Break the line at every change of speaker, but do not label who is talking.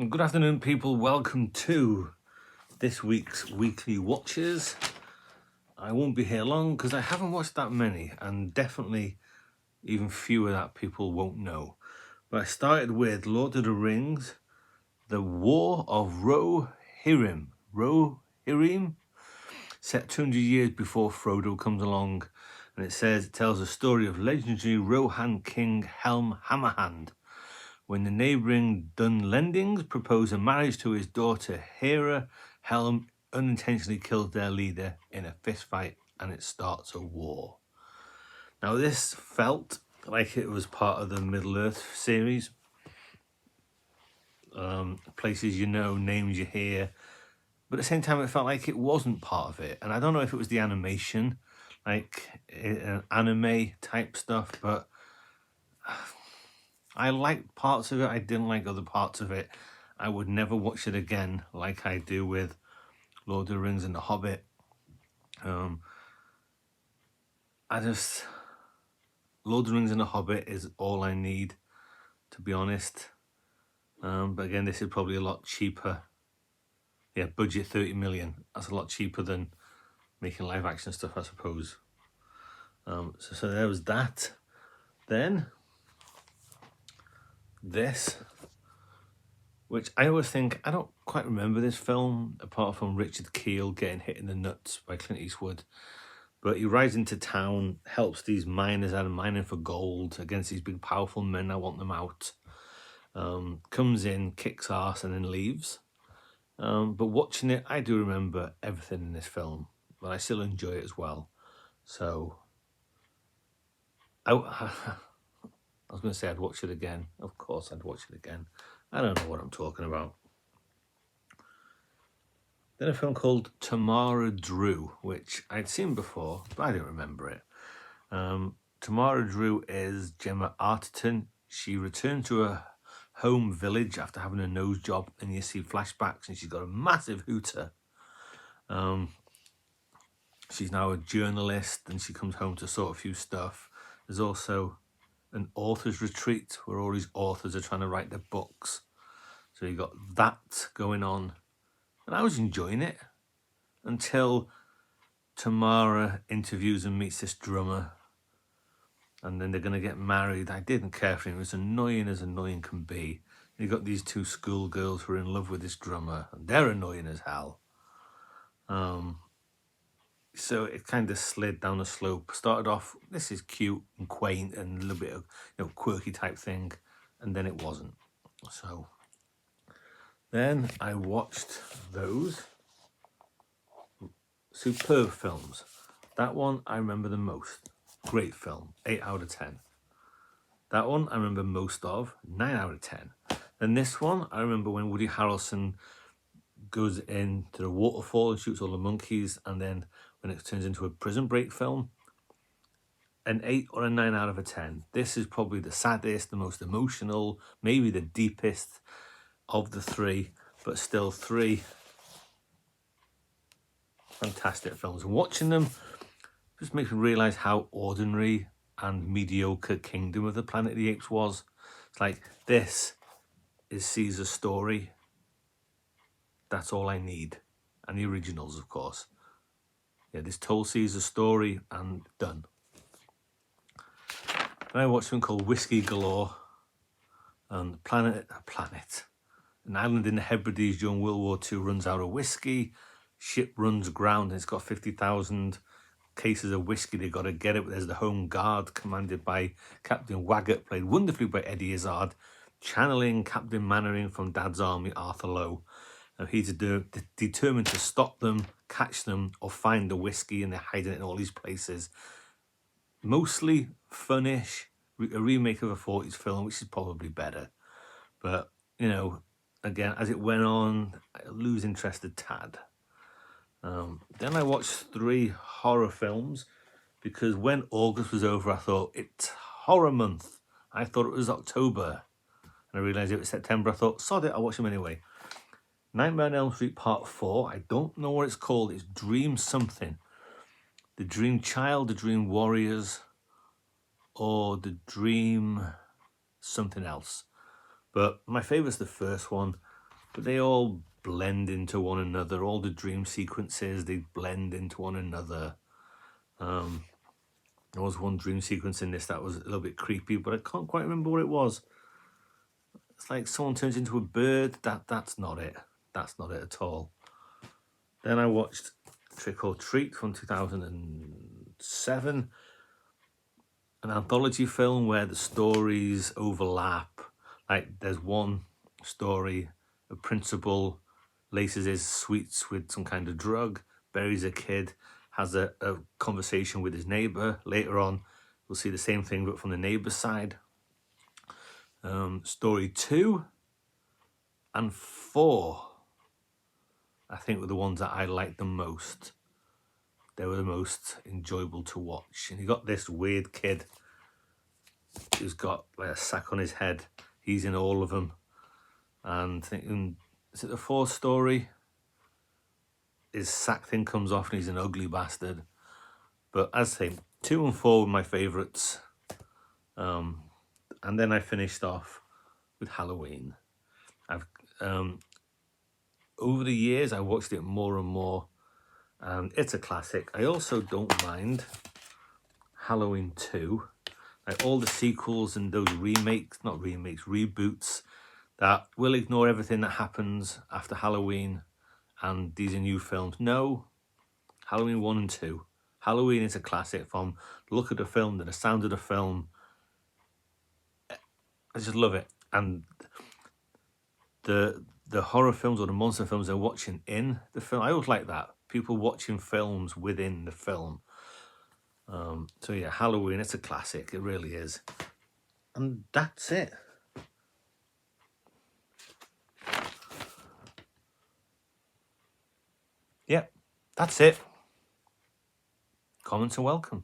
Good afternoon, people. Welcome to this week's Weekly Watches. I won't be here long because I haven't watched that many, and definitely even fewer that people won't know. But I started with Lord of the Rings, The War of Rohirrim. Rohirrim? Set 200 years before Frodo comes along, and it tells the story of legendary Rohan king Helm Hammerhand, when the neighbouring Dunlendings propose a marriage to his daughter Hera. Helm unintentionally kills their leader in a fistfight, and it starts a war. Now, this felt like it was part of the Middle-earth series. Places you know, names you hear. But at the same time, it felt like it wasn't part of it. And I don't know if it was the animation, like anime type stuff, but I liked parts of it. I didn't like other parts of it. I would never watch it again like I do with Lord of the Rings and The Hobbit. Lord of the Rings and The Hobbit is all I need, to be honest. But again, this is probably a lot cheaper. Yeah, budget 30 million. That's a lot cheaper than making live action stuff, I suppose. So there was that. Then this, which I always think, I don't quite remember this film, apart from Richard Keel getting hit in the nuts by Clint Eastwood. But he rides into town, helps these miners out of mining for gold against these big powerful men that want them out. Comes in, kicks ass, and then leaves. But watching it, I do remember everything in this film, but I still enjoy it as well. So I was going to say I'd watch it again. Of course I'd watch it again. I don't know what I'm talking about. Then a film called Tamara Drewe, which I'd seen before, but I didn't remember it. Tamara Drewe is Gemma Arterton. She returned to her home village after having a nose job, and you see flashbacks, and she's got a massive hooter. She's now a journalist, and she comes home to sort a few stuff. There's also an author's retreat where all these authors are trying to write their books. So you got that going on. And I was enjoying it until Tamara interviews and meets this drummer. And then they're going to get married. I didn't care for him. It was annoying as annoying can be. And you got these two schoolgirls who are in love with this drummer. And they're annoying as hell. So it kind of slid down the slope. Started off, this is cute and quaint and a little bit of quirky type thing. And then it wasn't. So then I watched those superb films. That one I remember the most. Great film, 8 out of 10. That one I remember most of, 9 out of 10. And this one, I remember when Woody Harrelson goes into the waterfall and shoots all the monkeys, and then when it turns into a Prison Break film, an 8 or a 9 out of a 10. This is probably the saddest, the most emotional, maybe the deepest of the three, but still 3 fantastic films. Watching them just makes me realise how ordinary and mediocre Kingdom of the Planet of the Apes was. It's like, this is Caesar's story. That's all I need. And the originals, of course. Yeah, this told Caesar's story and done. Then I watched one called Whiskey Galore. And an island in the Hebrides during World War II runs out of whiskey. Ship runs aground and it's got 50,000 cases of whiskey. They've got to get it. There's the Home Guard commanded by Captain Waggett, played wonderfully by Eddie Izzard, channeling Captain Mannering from Dad's Army, Arthur Lowe. And he's determined to stop them, catch them, or find the whiskey, and they're hiding it in all these places. Mostly funnish, a remake of a 40s film, which is probably better. But, again, as it went on, I lose interest a tad. Then I watched 3 horror films because when August was over, I thought, it's horror month. I thought it was October. And I realised it was September. I thought, sod it, I'll watch them anyway. Nightmare on Elm Street Part 4. I don't know what it's called. It's Dream something. The Dream Child, The Dream Warriors, or The Dream something else. But my favourite's the first one. but they all blend into one another. All the dream sequences, they blend into one another. There was one dream sequence in this that was a little bit creepy, but I can't quite remember what it was. It's like someone turns into a bird. That's not it. That's not it at all. Then I watched Trick or Treat from 2007, an anthology film where the stories overlap. Like there's one story, a principal laces his sweets with some kind of drug, buries a kid, has a conversation with his neighbor. Later on, we'll see the same thing, but from the neighbor's side. Story 2 and 4, I think, were the ones that I liked the most. They were the most enjoyable to watch. And you got this weird kid who's got like a sack on his head. He's in all of them. And thinking, is it the 4th story? His sack thing comes off and he's an ugly bastard. But as I say, 2 and 4 were my favourites. And then I finished off with Halloween. I've over the years I watched it more and more, and it's a classic. I also don't mind Halloween 2, like all the sequels and those reboots that will ignore everything that happens after Halloween and these are new films. No, Halloween 1 and 2. Halloween is a classic from the look of the film to the sound of the film. I just love it. And the horror films or the monster films they're watching in the film, I always like that. People watching films within the film. So yeah, Halloween, it's a classic. It really is. And that's it. Yep, that's it. Comments are welcome.